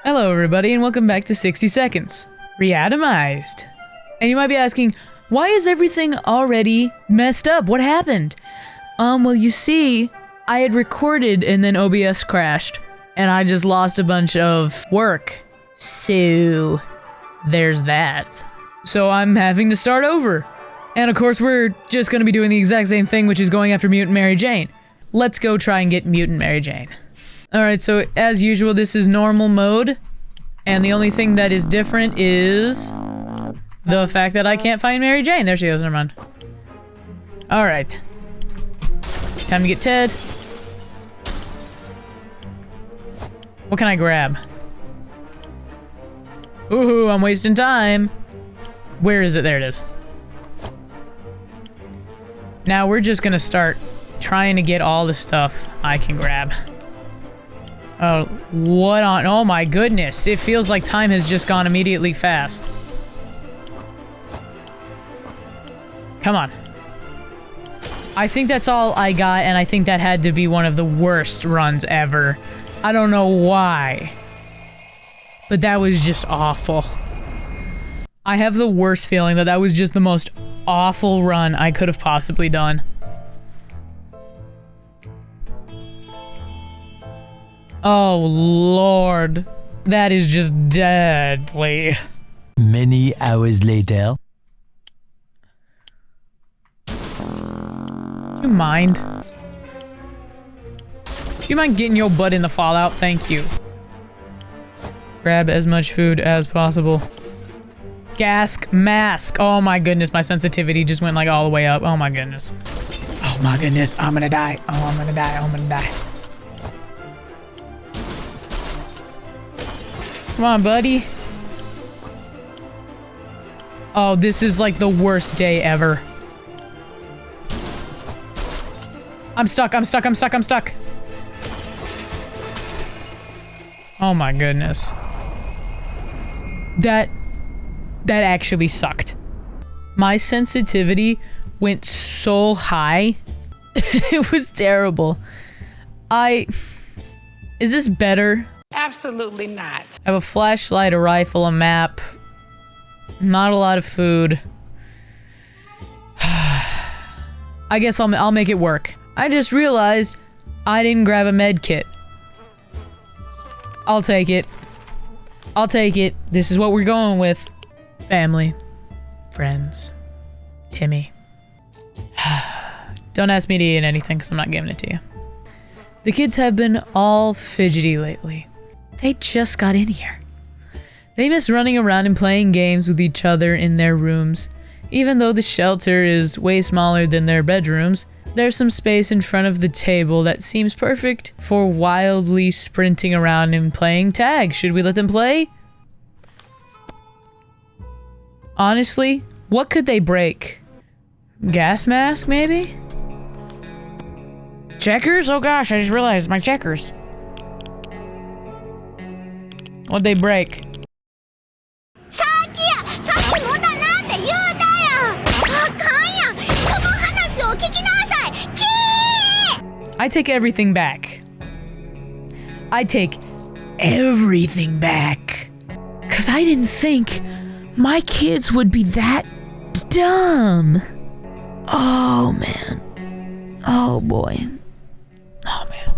Hello everybody and welcome back to 60 Seconds. Reatomized. And you might be asking, why is everything already messed up? What happened? Well you see, I had recorded and then OBS crashed. And I just lost a bunch of work. So, there's that. So I'm having to start over. And of course we're just gonna be doing the exact same thing, which is going after Mutant Mary Jane. Let's go try and get Mutant Mary Jane. Alright, so as usual, this is normal mode, and the only thing that is different is the fact that I can't find Mary Jane. There she goes, never mind. Alright. Time to get Ted. What can I grab? Ooh, I'm wasting time. Where is it? There it is. Now we're just gonna start trying to get all the stuff I can grab. Oh, what on? Oh my goodness. It feels like time has just gone immediately fast. Come on. I think that's all I got, and I think that had to be one of the worst runs ever. I don't know why. But that was just awful. I have the worst feeling that that was just the most awful run I could have possibly done. Oh lord, that is just deadly. Many hours later. Do you mind? Do you mind getting your butt in the fallout? Thank you. Grab as much food as possible. Gask mask. Oh my goodness, my sensitivity just went like all the way up. Oh my goodness. Oh my goodness, I'm gonna die. Oh, I'm gonna die. I'm gonna die. Come on, buddy. Oh, this is like the worst day ever. I'm stuck, I'm stuck, I'm stuck, I'm stuck. Oh my goodness. That actually sucked. My sensitivity went so high. It was terrible. Is this better? Absolutely not. I have a flashlight, a rifle, a map. Not a lot of food. I guess I'll make it work. I just realized I didn't grab a med kit. I'll take it. I'll take it. This is what we're going with. Family. Friends. Timmy. Don't ask me to eat anything because I'm not giving it to you. The kids have been all fidgety lately. They just got in here. They miss running around and playing games with each other in their rooms. Even though the shelter is way smaller than their bedrooms, there's some space in front of the table that seems perfect for wildly sprinting around and playing tag. Should we let them play? Honestly, what could they break? Gas mask, maybe? Checkers? Oh gosh, I just realized my checkers. What'd they break? I take everything back. I take everything back. 'Cause I didn't think my kids would be that dumb. Oh man. Oh boy. Oh man.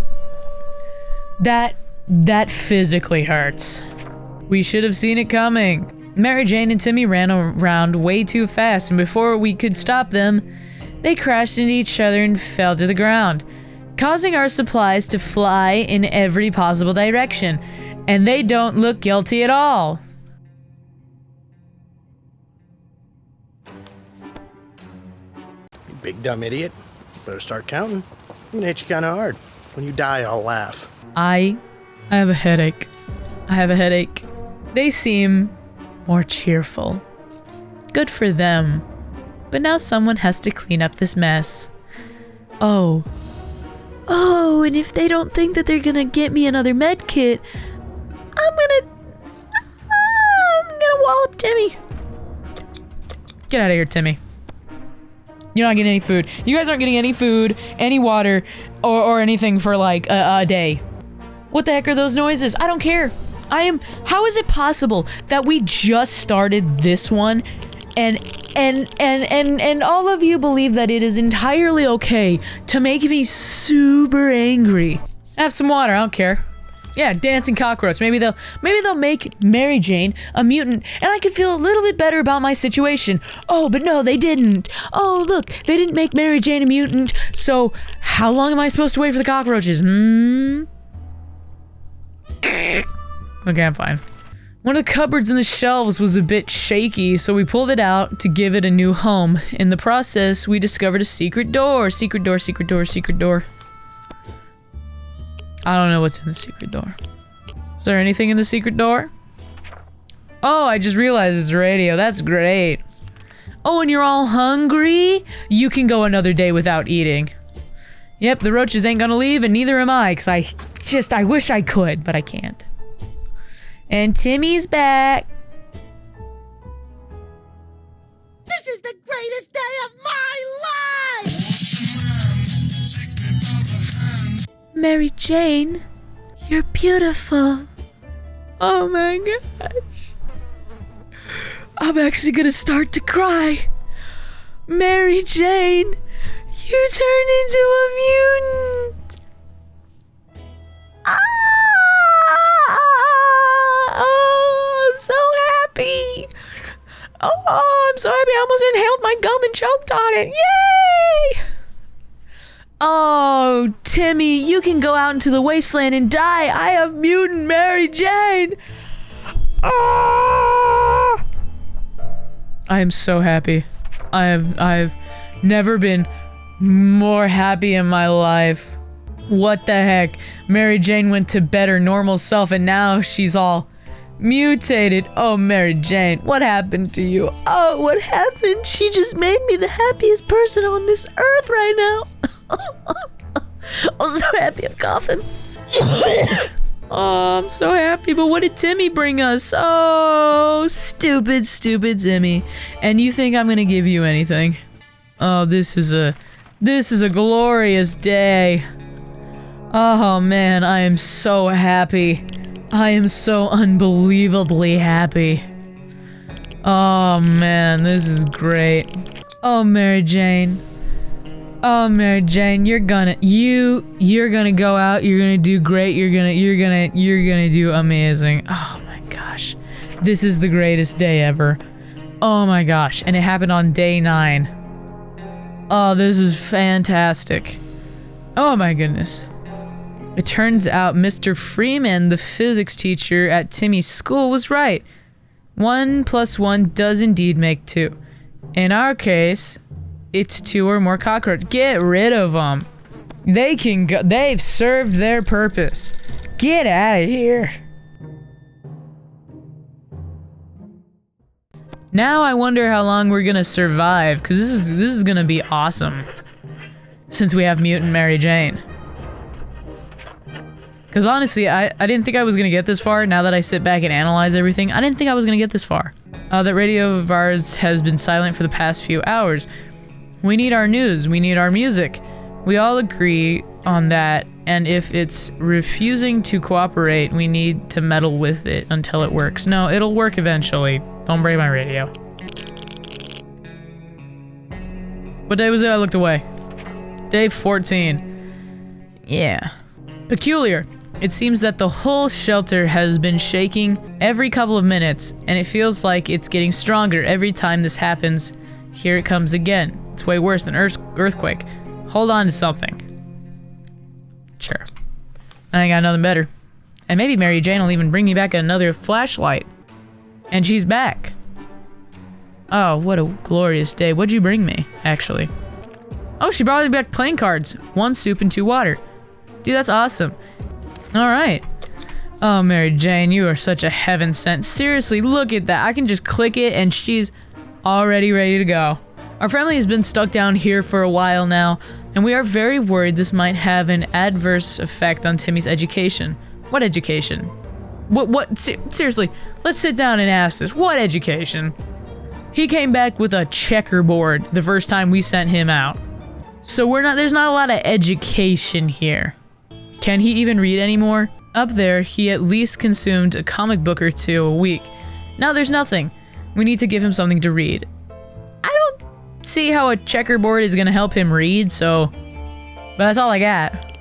That physically hurts. We should have seen it coming. Mary Jane and Timmy ran around way too fast, and before we could stop them, they crashed into each other and fell to the ground, causing our supplies to fly in every possible direction. And they don't look guilty at all. You big dumb idiot. Better start counting. I'm gonna hit you kinda hard. When you die, I'll laugh. I have a headache. I have a headache. They seem more cheerful. Good for them. But now someone has to clean up this mess. Oh. Oh, and if they don't think that they're gonna get me another med kit, I'm gonna wallop Timmy. Get out of here, Timmy. You're not getting any food. You guys aren't getting any food, any water, or anything for like a day. What the heck are those noises? I don't care. How is it possible that we just started this one and all of you believe that it is entirely okay to make me super angry? Have some water, I don't care. Yeah, dancing cockroach. Maybe they'll make Mary Jane a mutant, and I could feel a little bit better about my situation. Oh, but no, they didn't. Oh, look, they didn't make Mary Jane a mutant. So, how long am I supposed to wait for the cockroaches? Okay, I'm fine. One of the cupboards in the shelves was a bit shaky, so we pulled it out to give it a new home. In the process, we discovered a secret door. Secret door, secret door, secret door. I don't know what's in the secret door. Is there anything in the secret door? Oh, I just realized it's a radio. That's great. Oh, and you're all hungry? You can go another day without eating. Yep, the roaches ain't gonna leave, and neither am I, because I wish I could, but I can't. And Timmy's back. This is the greatest day of my life! Mary Jane, you're beautiful. Oh my gosh. I'm actually gonna start to cry. Mary Jane, you turned into a mutant. Ah! Oh, I'm so happy. Oh, I'm so happy. I almost inhaled my gum and choked on it. Yay! Oh, Timmy, you can go out into the wasteland and die. I have mutant Mary Jane. Ah! I am so happy. I've never been more happy in my life. What the heck? Mary Jane went to bed her normal self and now she's all mutated. Oh, Mary Jane, what happened to you? Oh, what happened? She just made me the happiest person on this earth right now. I'm so happy I'm coughing. Oh, I'm so happy, but what did Timmy bring us? Oh, stupid, stupid Timmy. And you think I'm gonna give you anything? Oh, this is a glorious day. Oh man, I am so happy. I am so unbelievably happy. Oh man, this is great. Oh, Mary Jane. Oh, Mary Jane, you're gonna go out, you're gonna do great, you're gonna do amazing. Oh my gosh. This is the greatest day ever. Oh my gosh, and it happened on day 9. Oh, this is fantastic. Oh my goodness. It turns out Mr. Freeman, the physics teacher at Timmy's school, was right. 1 + 1 does indeed make 2. In our case, it's 2 or more cockroaches. Get rid of them. They can go. They've served their purpose. Get out of here. Now I wonder how long we're gonna survive, because this is gonna be awesome. Since we have mutant Mary Jane. Because honestly, I didn't think I was gonna get this far. Now that I sit back and analyze everything, I didn't think I was gonna get this far. That radio of ours has been silent for the past few hours. We need our news, we need our music. We all agree on that, and if it's refusing to cooperate, we need to meddle with it until it works. No, it'll work eventually. Don't break my radio. What day was it I looked away? Day 14. Yeah. Peculiar. It seems that the whole shelter has been shaking every couple of minutes, and it feels like it's getting stronger every time this happens. Here it comes again. It's way worse than earthquake. Hold on to something. Sure. I ain't got nothing better. And maybe Mary Jane will even bring me back another flashlight. And she's back. Oh, what a glorious day. What'd you bring me, actually? Oh, she brought me back playing cards. 1 soup and 2 water. Dude, that's awesome. Alright. Oh, Mary Jane, you are such a heaven sent. Seriously, look at that. I can just click it and she's already ready to go. Our family has been stuck down here for a while now, and we are very worried this might have an adverse effect on Timmy's education. What education? What? Seriously, let's sit down and ask this. What education? He came back with a checkerboard the first time we sent him out. So there's not a lot of education here. Can he even read anymore? Up there, he at least consumed a comic book or two a week. Now there's nothing. We need to give him something to read. I don't see how a checkerboard is gonna help him read, so... But that's all I got.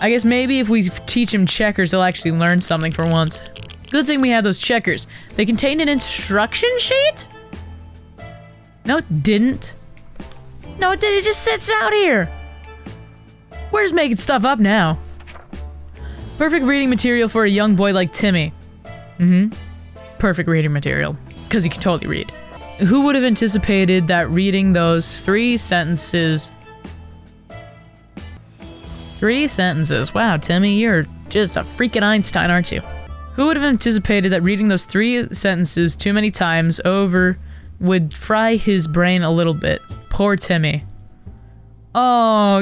I guess maybe if we teach him checkers, he'll actually learn something for once. Good thing we have those checkers. They contain an instruction sheet? No, it didn't. No, it didn't. It just sits out here. We're just making stuff up now. Perfect reading material for a young boy like Timmy. Perfect reading material. Because he can totally read. Who would have anticipated that reading those 3 sentences... 3 sentences. Wow, Timmy, you're just a freaking Einstein, aren't you? Who would have anticipated that reading those 3 sentences too many times over would fry his brain a little bit? Poor Timmy. Oh,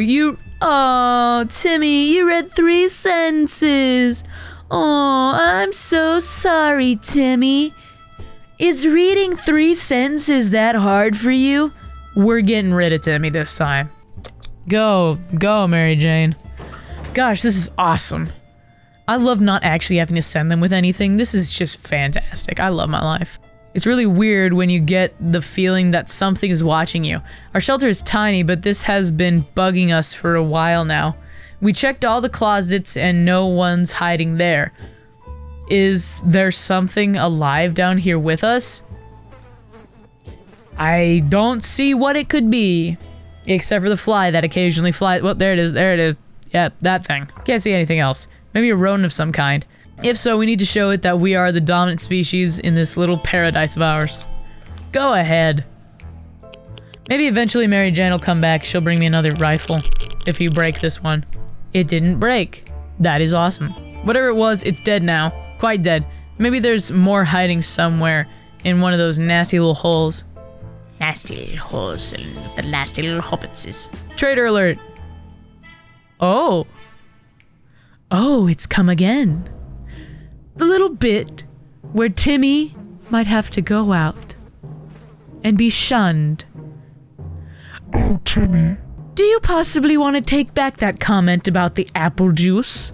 Timmy, you read 3 sentences. Oh, I'm so sorry, Timmy. Is reading 3 sentences that hard for you? We're getting rid of Timmy this time. Go, Mary Jane. Gosh, this is awesome. I love not actually having to send them with anything. This is just fantastic. I love my life. It's really weird when you get the feeling that something is watching you. Our shelter is tiny, but this has been bugging us for a while now. We checked all the closets and no one's hiding there. Is there something alive down here with us? I don't see what it could be. Except for the fly that occasionally flies. Well, there it is. Yep, that thing. Can't see anything else. Maybe a rodent of some kind. If so, we need to show it that we are the dominant species in this little paradise of ours. Go ahead. Maybe eventually Mary Jane will come back. She'll bring me another rifle. If you break this one. It didn't break. That is awesome. Whatever it was, it's dead now. Quite dead. Maybe there's more hiding somewhere in one of those nasty little holes. Nasty little holes and the nasty little hobbitses. Traitor alert. Oh. Oh, it's come again. The little bit where Timmy might have to go out and be shunned. Oh, Timmy. Do you possibly want to take back that comment about the apple juice?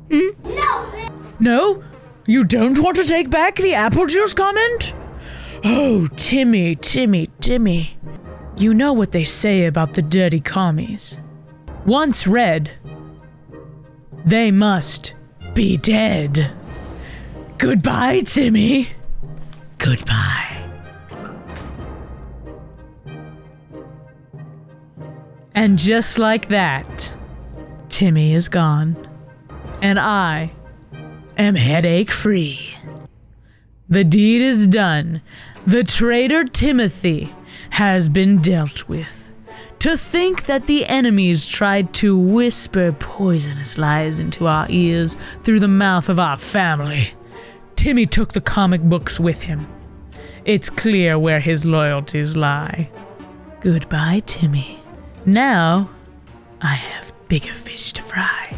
No! No? You don't want to take back the apple juice comment? Oh, Timmy. You know what they say about the dirty commies. Once read, they must be dead. Goodbye, Timmy. Goodbye. And just like that, Timmy is gone. And I am headache-free. The deed is done. The traitor Timothy has been dealt with. To think that the enemies tried to whisper poisonous lies into our ears through the mouth of our family. Timmy took the comic books with him. It's clear where his loyalties lie. Goodbye, Timmy. Now, I have bigger fish to fry.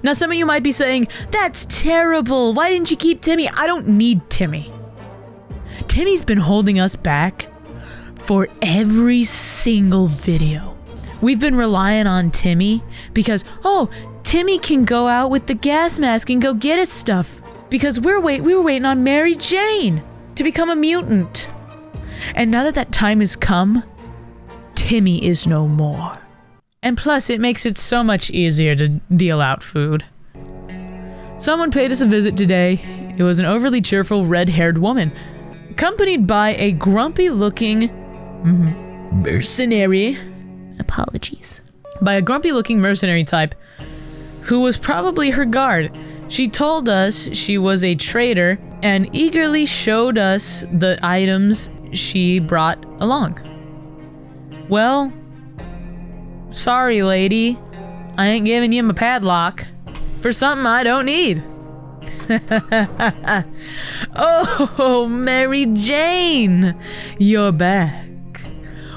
Now, some of you might be saying, that's terrible. Why didn't you keep Timmy? I don't need Timmy. Timmy's been holding us back for every single video. We've been relying on Timmy because, oh, Timmy can go out with the gas mask and go get his stuff. Because we were waiting on Mary Jane to become a mutant. And now that that time has come, Timmy is no more. And plus, it makes it so much easier to deal out food. Someone paid us a visit today. It was an overly cheerful red-haired woman, accompanied by a grumpy-looking mercenary. Apologies. By a grumpy-looking mercenary type who was probably her guard. She told us she was a traitor and eagerly showed us the items she brought along. Well, sorry, lady. I ain't giving you my padlock for something I don't need. Oh, Mary Jane, you're back.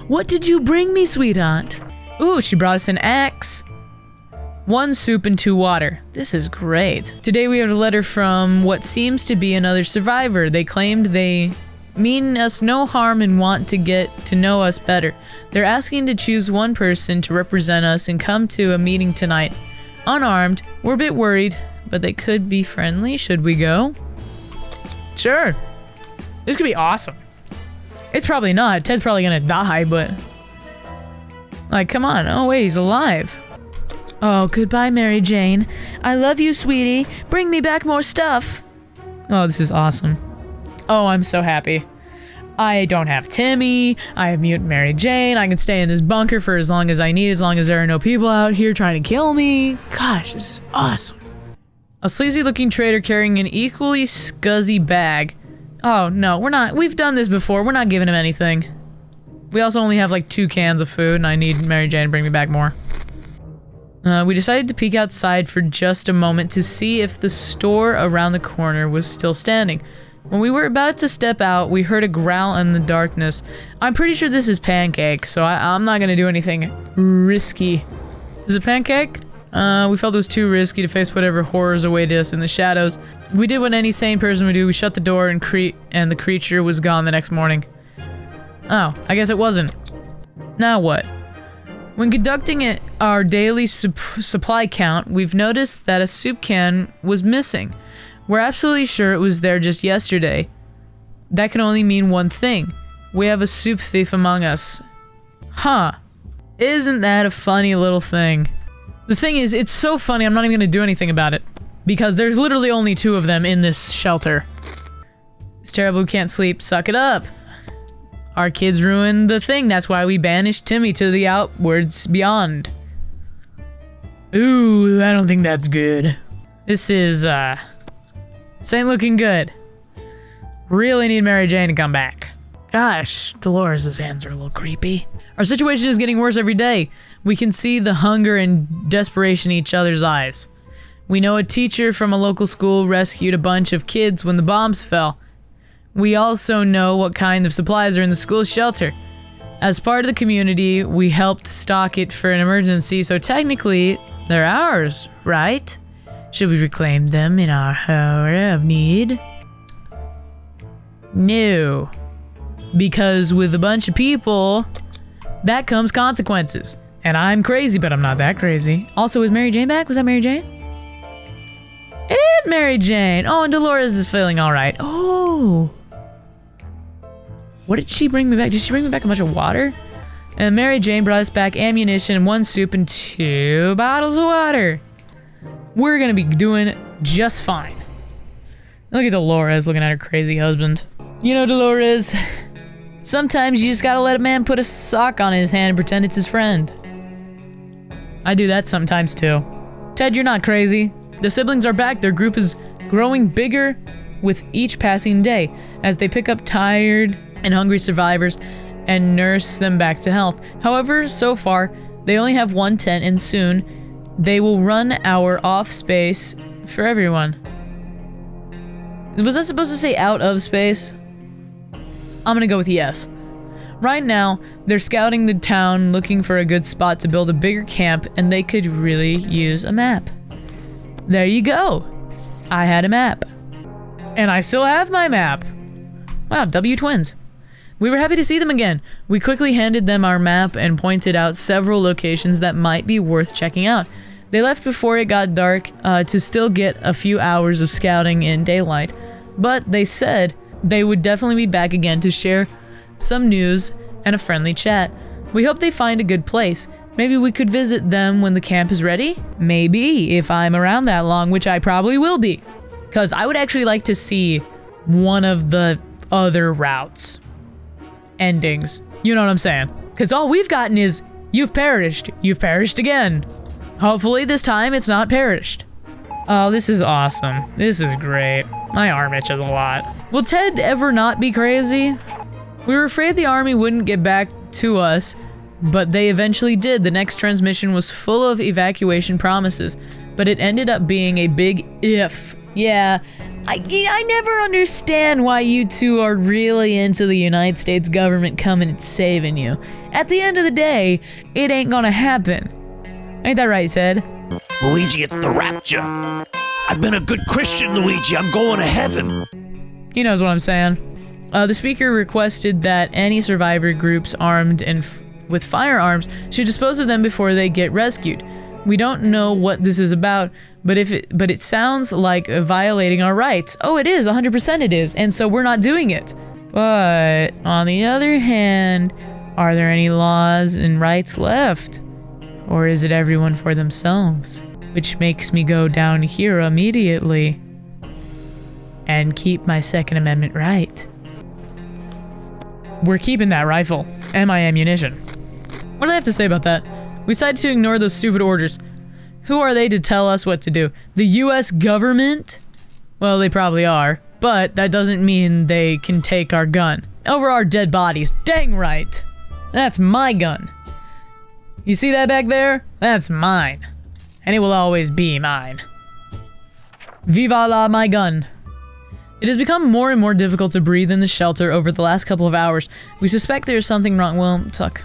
What did you bring me, sweetheart? Ooh, she brought us an axe. 1 soup and 2 water. This is great. Today we have a letter from what seems to be another survivor. They claimed they mean us no harm and want to get to know us better. They're asking to choose one person to represent us and come to a meeting tonight. Unarmed, we're a bit worried. but they could be friendly. Should we go? Sure. This could be awesome. It's probably not. Ted's probably gonna die, but... Like, come on. Oh, wait, he's alive. Oh, goodbye, Mary Jane. I love you, sweetie. Bring me back more stuff. Oh, this is awesome. Oh, I'm so happy. I don't have Timmy. I have Mutant Mary Jane. I can stay in this bunker for as long as I need, as long as there are no people out here trying to kill me. Gosh, this is awesome. A sleazy-looking trader carrying an equally scuzzy bag. Oh, no, we're not. We've done this before. We're not giving him anything. We also only have like 2 cans of food, and I need Mary Jane to bring me back more. We decided to peek outside for just a moment to see if the store around the corner was still standing. When we were about to step out, we heard a growl in the darkness. I'm pretty sure this is Pancake, so I'm not gonna do anything risky. Is it Pancake? We felt it was too risky to face whatever horrors awaited us in the shadows. We did what any sane person would do. We shut the door and the creature was gone the next morning. Oh, I guess it wasn't. Now what? When conducting our daily supply count, we've noticed that a soup can was missing. We're absolutely sure it was there just yesterday. That can only mean one thing. We have a soup thief among us. Huh. Isn't that a funny little thing? The thing is, it's so funny I'm not even gonna do anything about it. Because there's literally only 2 of them in this shelter. It's terrible we can't sleep. Suck it up. Our kids ruined the thing. That's why we banished Timmy to the outwards beyond. Ooh, I don't think that's good. This ain't looking good. Really need Mary Jane to come back. Gosh, Dolores' hands are a little creepy. Our situation is getting worse every day. We can see the hunger and desperation in each other's eyes. We know a teacher from a local school rescued a bunch of kids when the bombs fell. We also know what kind of supplies are in the school shelter. As part of the community, we helped stock it for an emergency, so technically, they're ours, right? Should we reclaim them in our hour of need? No. Because with a bunch of people, that comes consequences. And I'm crazy, but I'm not that crazy. Also, is Mary Jane back? Was that Mary Jane? It is Mary Jane! Oh, and Dolores is feeling alright. Oh! What did she bring me back? Did she bring me back a bunch of water? And Mary Jane brought us back ammunition, 1 soup, and 2 bottles of water. We're gonna be doing just fine. Look at Dolores looking at her crazy husband. You know, Dolores, sometimes you just gotta let a man put a sock on his hand and pretend it's his friend. I do that sometimes too. Ted, you're not crazy. The siblings are back. Their group is growing bigger with each passing day as they pick up tired and hungry survivors and nurse them back to health. However, so far, they only have 1 tent, and soon they will run our off space for everyone. Was I supposed to say out of space? I'm gonna go with yes. Right now, they're scouting the town looking for a good spot to build a bigger camp, and they could really use a map. There you go. I had a map. And I still have my map. Wow, W twins. We were happy to see them again. We quickly handed them our map and pointed out several locations that might be worth checking out. They left before it got dark to still get a few hours of scouting in daylight, but they said they would definitely be back again to share some news and a friendly chat. We hope they find a good place. Maybe we could visit them when the camp is ready? Maybe, if I'm around that long, which I probably will be. Because I would actually like to see one of the other routes. Endings. You know what I'm saying? Because all we've gotten is, you've perished again. Hopefully this time it's not perished. Oh, this is awesome. This is great. My arm itches a lot. Will Ted ever not be crazy? We were afraid the army wouldn't get back to us, but they eventually did. The next transmission was full of evacuation promises, but it ended up being a big if. Yeah, I never understand why you two are really into the United States government coming and saving you. At the end of the day, it ain't gonna happen. Ain't that right, Ted? Luigi, it's the rapture. I've been a good Christian, Luigi. I'm going to heaven. He knows what I'm saying. The speaker requested that any survivor groups armed and with firearms should dispose of them before they get rescued. We don't know what this is about, but it sounds like violating our rights. Oh, it is, 100% it is, and so we're not doing it. But on the other hand, are there any laws and rights left? Or is it everyone for themselves? Which makes me go down here immediately and keep my Second Amendment right. We're keeping that rifle and my ammunition. What do I have to say about that? We decided to ignore those stupid orders. Who are they to tell us what to do? The US government? Well, they probably are, but that doesn't mean they can take our gun. Over our dead bodies. Dang right. That's my gun. You see that back there? That's mine. And it will always be mine. Viva la my gun. It has become more and more difficult to breathe in the shelter over the last couple of hours. We suspect there's something wrong. Well, tuck.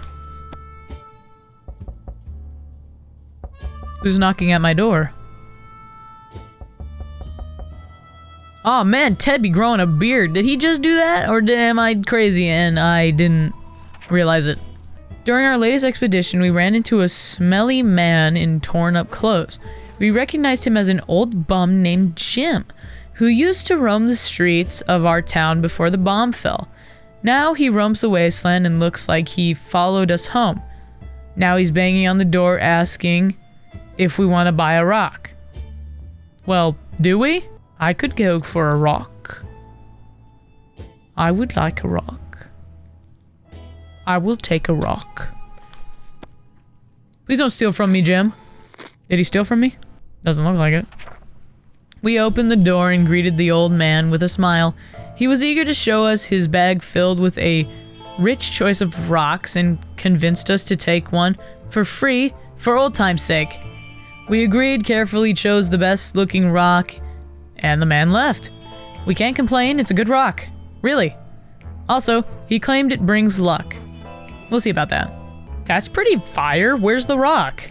Who's knocking at my door? Oh man, Ted be growing a beard. Did he just do that? Or am I crazy and I didn't realize it? During our latest expedition, we ran into a smelly man in torn up clothes. We recognized him as an old bum named Jim, who used to roam the streets of our town before the bomb fell. Now he roams the wasteland and looks like he followed us home. Now he's banging on the door asking if we want to buy a rock. Well, do we? I could go for a rock. I would like a rock. I will take a rock. Please don't steal from me, Jim. Did he steal from me? Doesn't look like it. We opened the door and greeted the old man with a smile. He was eager to show us his bag filled with a rich choice of rocks and convinced us to take one for free for old time's sake. We agreed, carefully chose the best looking rock, and the man left. We can't complain, it's a good rock. Really. Also, he claimed it brings luck. We'll see about that. That's pretty fire. Where's the rock?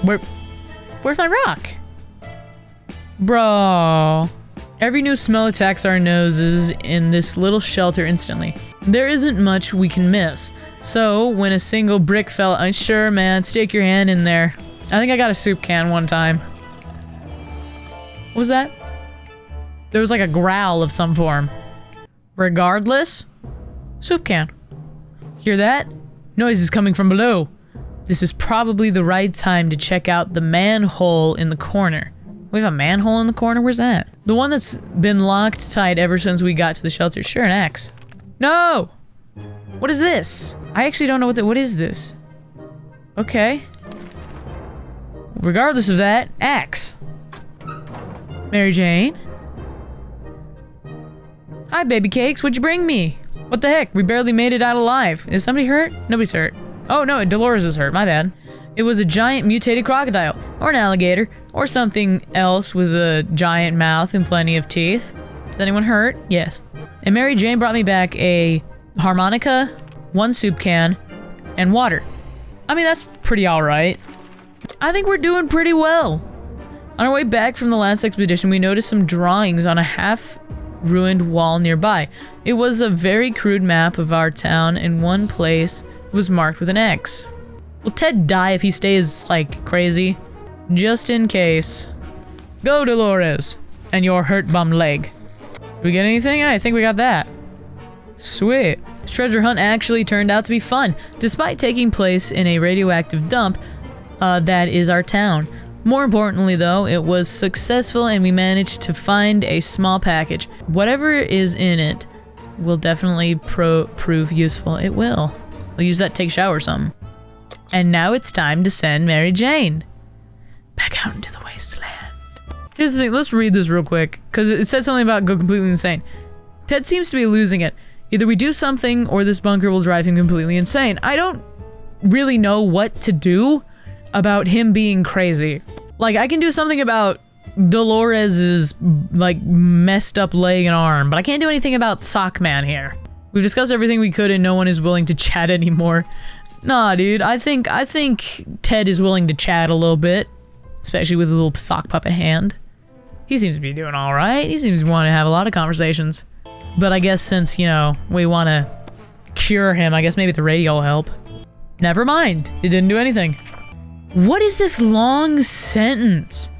Where's my rock? Bro. Every new smell attacks our noses in this little shelter instantly. There isn't much we can miss. So, when a single brick fell, sure man, stick your hand in there. I think I got a soup can one time. What was that? There was like a growl of some form. Regardless, soup can. Hear that? Noise is coming from below. This is probably the right time to check out the manhole in the corner. We have a manhole in the corner? Where's that? The one that's been locked tight ever since we got to the shelter. Sure, an axe. No! What is this? I actually don't know what is this? Okay. Regardless of that, axe. Mary Jane? Hi, baby cakes. What'd you bring me? What the heck? We barely made it out alive. Is somebody hurt? Nobody's hurt. Oh no, Dolores is hurt. My bad. It was a giant mutated crocodile, or an alligator, or something else with a giant mouth and plenty of teeth. Is anyone hurt? Yes. And Mary Jane brought me back a harmonica, one soup can, and water. I mean, that's pretty alright. I think we're doing pretty well. On our way back from the last expedition, we noticed some drawings on a half-ruined wall nearby. It was a very crude map of our town, and one place was marked with an X. Will Ted die if he stays, like, crazy? Just in case. Go, Dolores! And your hurt bum leg. Did we get anything? I think we got that. Sweet. The treasure hunt actually turned out to be fun, despite taking place in a radioactive dump that is our town. More importantly, though, it was successful and we managed to find a small package. Whatever is in it will definitely prove useful. It will. We'll use that to take a shower or something. And now it's time to send Mary Jane back out into the wasteland. Here's the thing, let's read this real quick, because it said something about go completely insane. Ted seems to be losing it. Either we do something or this bunker will drive him completely insane. I don't really know what to do about him being crazy. Like, I can do something about Dolores's, like, messed up leg and arm, but I can't do anything about Sockman here. We've discussed everything we could and no one is willing to chat anymore. Nah, dude, I think Ted is willing to chat a little bit, especially with a little sock puppet hand. He seems to be doing alright. He seems to want to have a lot of conversations. But I guess since, you know, we want to cure him, I guess maybe the radio will help. Never mind. It didn't do anything. What is this long sentence?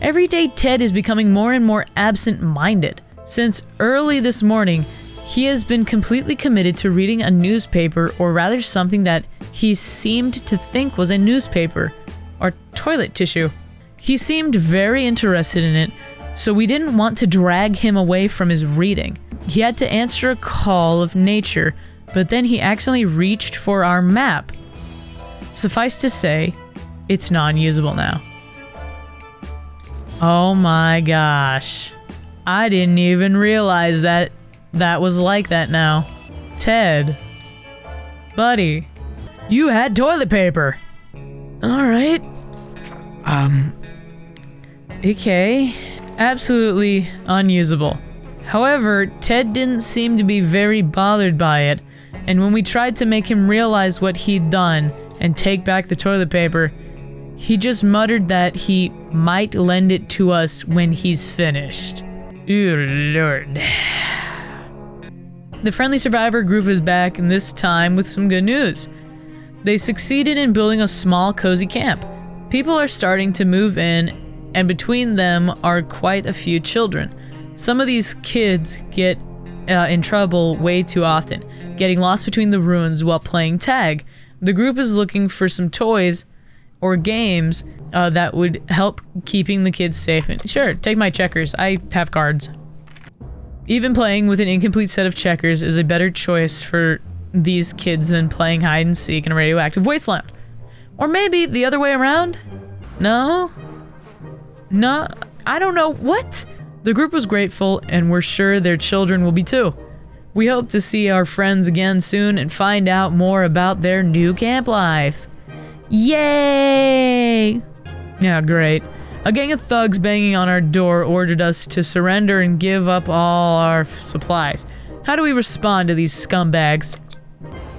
Every day Ted is becoming more and more absent-minded. Since early this morning, he has been completely committed to reading a newspaper, or rather something that he seemed to think was a newspaper, or toilet tissue. He seemed very interested in it, so we didn't want to drag him away from his reading. He had to answer a call of nature, but then he accidentally reached for our map. Suffice to say, it's non-usable now. Oh my gosh. I didn't even realize that was like that now. Ted. Buddy. You had toilet paper. Alright. Okay. Absolutely unusable. However, Ted didn't seem to be very bothered by it, and when we tried to make him realize what he'd done and take back the toilet paper, he just muttered that he might lend it to us when he's finished. Ooh, Lord. The Friendly Survivor group is back, and this time with some good news. They succeeded in building a small, cozy camp. People are starting to move in, and between them are quite a few children. Some of these kids get in trouble way too often, getting lost between the ruins while playing tag. The group is looking for some toys or games that would help keeping the kids safe. And sure, take my checkers. I have cards. Even playing with an incomplete set of checkers is a better choice for these kids than playing hide and seek in a radioactive wasteland. Or maybe the other way around? No? No? I don't know. What? The group was grateful, and we're sure their children will be too. We hope to see our friends again soon and find out more about their new camp life. Yay! Yeah, great. A gang of thugs banging on our door ordered us to surrender and give up all our supplies. How do we respond to these scumbags?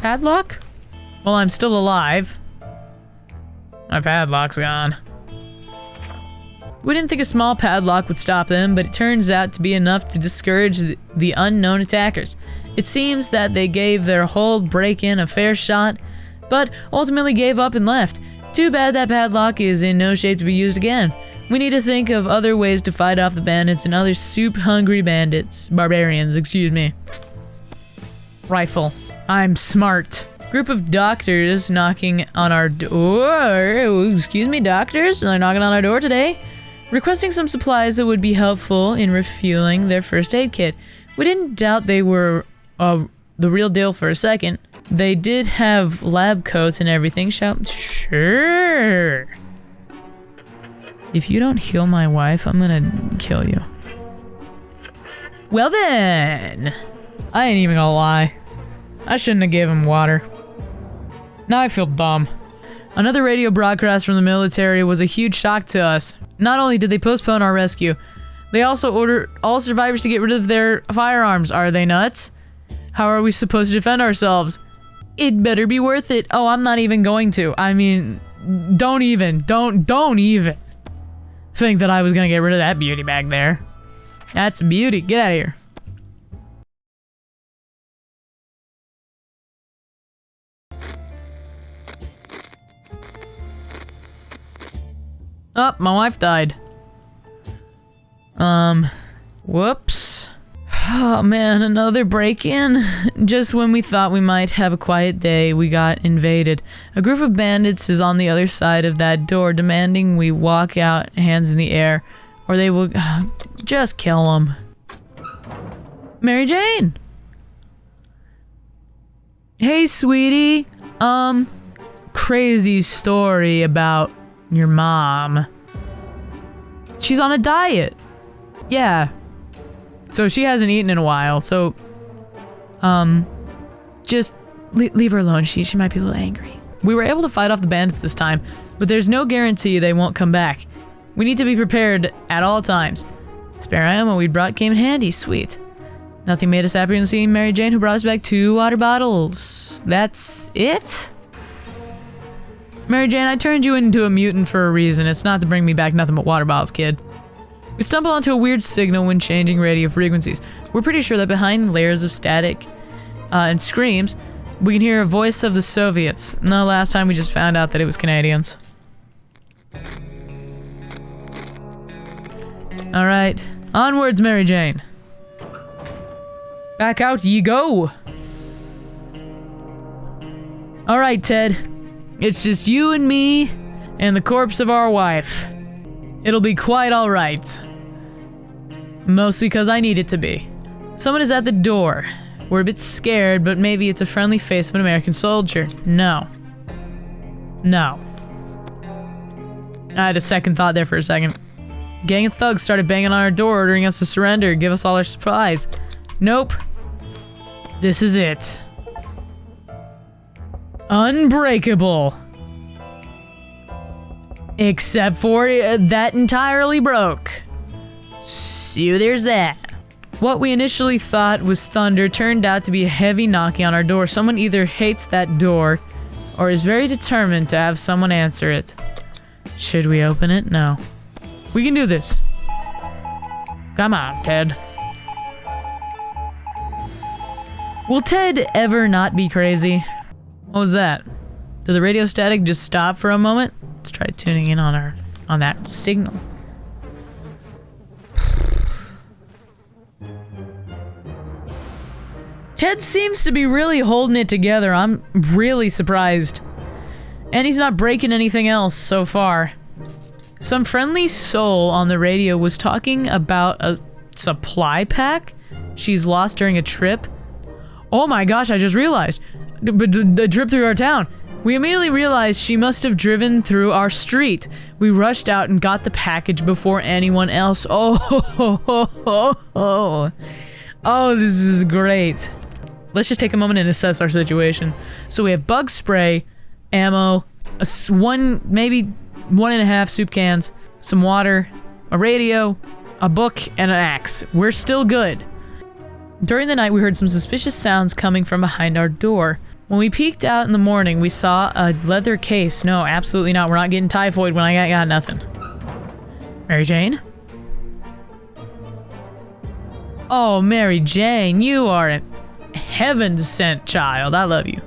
Padlock? Well, I'm still alive. My padlock's gone. We didn't think a small padlock would stop them, but it turns out to be enough to discourage the unknown attackers. It seems that they gave their whole break-in a fair shot, but ultimately gave up and left. Too bad that padlock is in no shape to be used again. We need to think of other ways to fight off the bandits and other soup-hungry bandits. Barbarians, excuse me. Rifle. I'm smart. Group of doctors knocking on our door. Excuse me, doctors? They're knocking on our door today. Requesting some supplies that would be helpful in refueling their first aid kit. We didn't doubt they were the real deal for a second. They did have lab coats and everything. Sure. If you don't heal my wife, I'm gonna kill you. Well then. I ain't even gonna lie. I shouldn't have gave him water. Now I feel dumb. Another radio broadcast from the military was a huge shock to us. Not only did they postpone our rescue, they also ordered all survivors to get rid of their firearms. Are they nuts? How are we supposed to defend ourselves? It better be worth it. Oh, I'm not even going to. I mean, don't even think that I was gonna get rid of that beauty back there. That's a beauty. Get out of here. Oh, my wife died. Whoops. Oh man, another break-in. Just when we thought we might have a quiet day, we got invaded. A group of bandits is on the other side of that door, demanding we walk out hands in the air, or they will just kill them. Mary Jane! Hey, sweetie. Crazy story about your mom. She's on a diet. Yeah. So she hasn't eaten in a while, so just leave her alone. She might be a little angry. We were able to fight off the bandits this time, but there's no guarantee they won't come back. We need to be prepared at all times. Spare ammo we brought came in handy. Sweet. Nothing made us happier than seeing Mary Jane, who brought us back 2 water bottles. That's it? Mary Jane, I turned you into a mutant for a reason. It's not to bring me back nothing but water bottles, kid. We stumble onto a weird signal when changing radio frequencies. We're pretty sure that behind layers of static and screams, we can hear a voice of the Soviets. No, last time we just found out that it was Canadians. Alright. Onwards, Mary Jane. Back out ye go! Alright, Ted. It's just you and me and the corpse of our wife. It'll be quite alright. Mostly because I need it to be. Someone is at the door. We're a bit scared, but maybe it's a friendly face of an American soldier. No. No. I had a second thought there for a second. Gang of thugs started banging on our door, ordering us to surrender, give us all our supplies. Nope. This is it. Unbreakable. Except for that entirely broke. So there's that. What we initially thought was thunder turned out to be a heavy knocking on our door. Someone either hates that door or is very determined to have someone answer it. Should we open it? No. We can do this. Come on, Ted. Will Ted ever not be crazy? What was that? Did the radio static just stop for a moment? Let's try tuning in on that signal. Ted seems to be really holding it together. I'm really surprised. And he's not breaking anything else so far. Some friendly soul on the radio was talking about a supply pack she's lost during a trip. Oh my gosh, I just realized. The trip through our town. We immediately realized she must have driven through our street. We rushed out and got the package before anyone else. Oh, this is great. Let's just take a moment and assess our situation. So we have bug spray, ammo, maybe 1.5 soup cans, some water, a radio, a book, and an axe. We're still good. During the night, we heard some suspicious sounds coming from behind our door. When we peeked out in the morning, we saw a leather case. No, absolutely not. We're not getting typhoid when I got nothing. Mary Jane? Oh, Mary Jane, you are a heaven-sent child. I love you.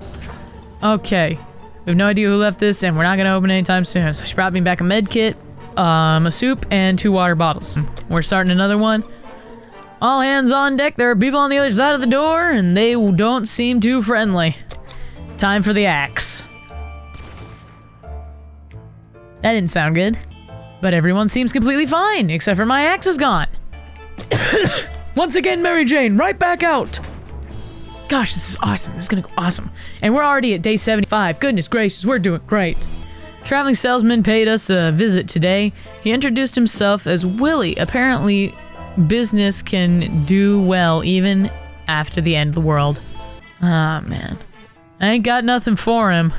Okay. We have no idea who left this, and we're not going to open it anytime soon. So she brought me back a med kit, a soup, and 2 water bottles. We're starting another one. All hands on deck. There are people on the other side of the door, and they don't seem too friendly. Time for the axe. That didn't sound good. But everyone seems completely fine, except for my axe is gone. Once again, Mary Jane, right back out! Gosh, this is awesome. This is gonna go awesome. And we're already at day 75. Goodness gracious, we're doing great. Traveling salesman paid us a visit today. He introduced himself as Willie. Apparently, business can do well even after the end of the world. Ah, man. I ain't got nothing for him.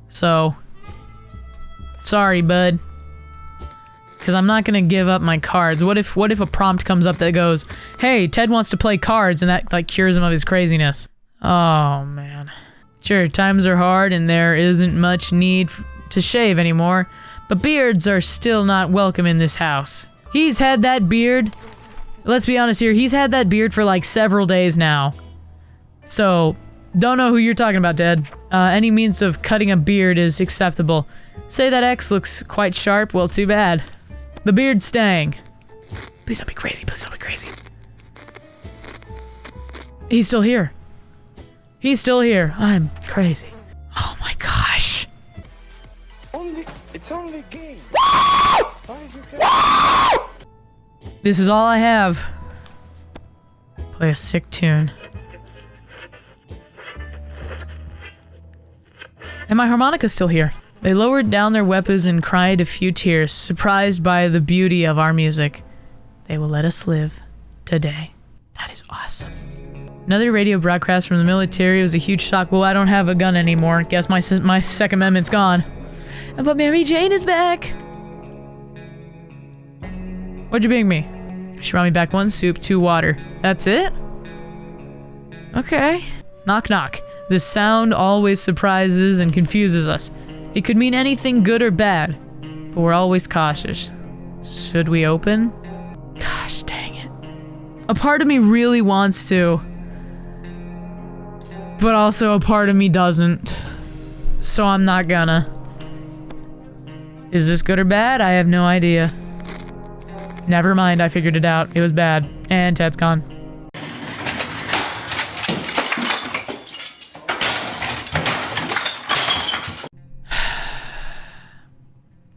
So, sorry, bud. Because I'm not gonna give up my cards. What if a prompt comes up that goes, hey, Ted wants to play cards, and that, like, cures him of his craziness? Oh, man. Sure, times are hard, and there isn't much need to shave anymore, but beards are still not welcome in this house. He's had that beard, let's be honest here, he's had that beard for, like, several days now. So, don't know who you're talking about, Ted. Any means of cutting a beard is acceptable. Say that X looks quite sharp, well, too bad. The beard's staying. Please don't be crazy, please don't be crazy. He's still here. He's still here. I'm crazy. Oh my gosh. It's only a game. This is all I have. Play a sick tune. And my harmonica's still here. They lowered down their weapons and cried a few tears, surprised by the beauty of our music. They will let us live today. That is awesome. Another radio broadcast from the military was a huge shock. Well, I don't have a gun anymore. Guess my Second Amendment's gone. But Mary Jane is back. What'd you bring me? She brought me back 1 soup, 2 water. That's it? Okay. Knock knock. This sound always surprises and confuses us. It could mean anything good or bad, but we're always cautious. Should we open? Gosh dang it. A part of me really wants to, but also a part of me doesn't. So I'm not gonna. Is this good or bad? I have no idea. Never mind, I figured it out. It was bad. And Ted's gone.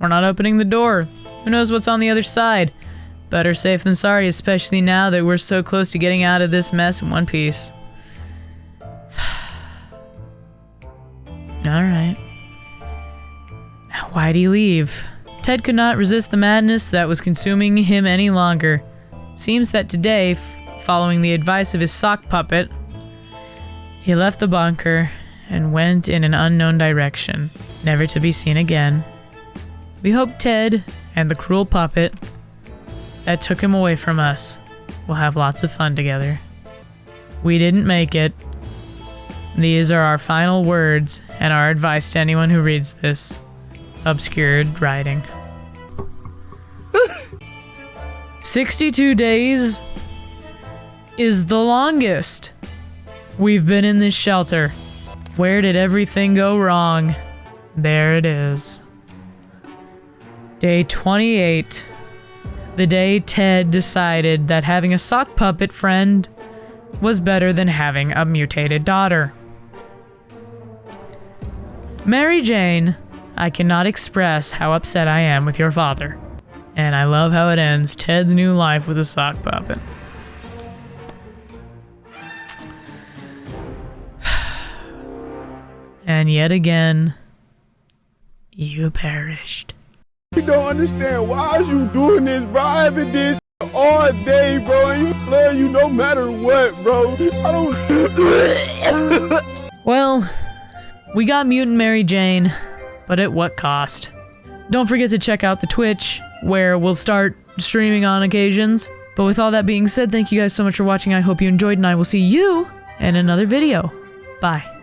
We're not opening the door. Who knows what's on the other side? Better safe than sorry, especially now that we're so close to getting out of this mess in one piece. Alright. Why'd he leave? Ted could not resist the madness that was consuming him any longer. Seems that today, following the advice of his sock puppet, he left the bunker and went in an unknown direction, never to be seen again. We hope Ted and the cruel puppet that took him away from us will have lots of fun together. We didn't make it. These are our final words and our advice to anyone who reads this obscured writing. 62 days is the longest we've been in this shelter. Where did everything go wrong? There it is. Day 28. The day Ted decided that having a sock puppet friend was better than having a mutated daughter. Mary Jane, I cannot express how upset I am with your father. And I love how it ends. Ted's new life with a sock puppet. And yet again, you perished. You don't understand why you doing this, bro. I've been this all day, bro. And you love you no matter what, bro. I don't. Well, we got Mutant Mary Jane, but at what cost? Don't forget to check out the Twitch, where we'll start streaming on occasions. But with all that being said, thank you guys so much for watching. I hope you enjoyed, and I will see you in another video. Bye.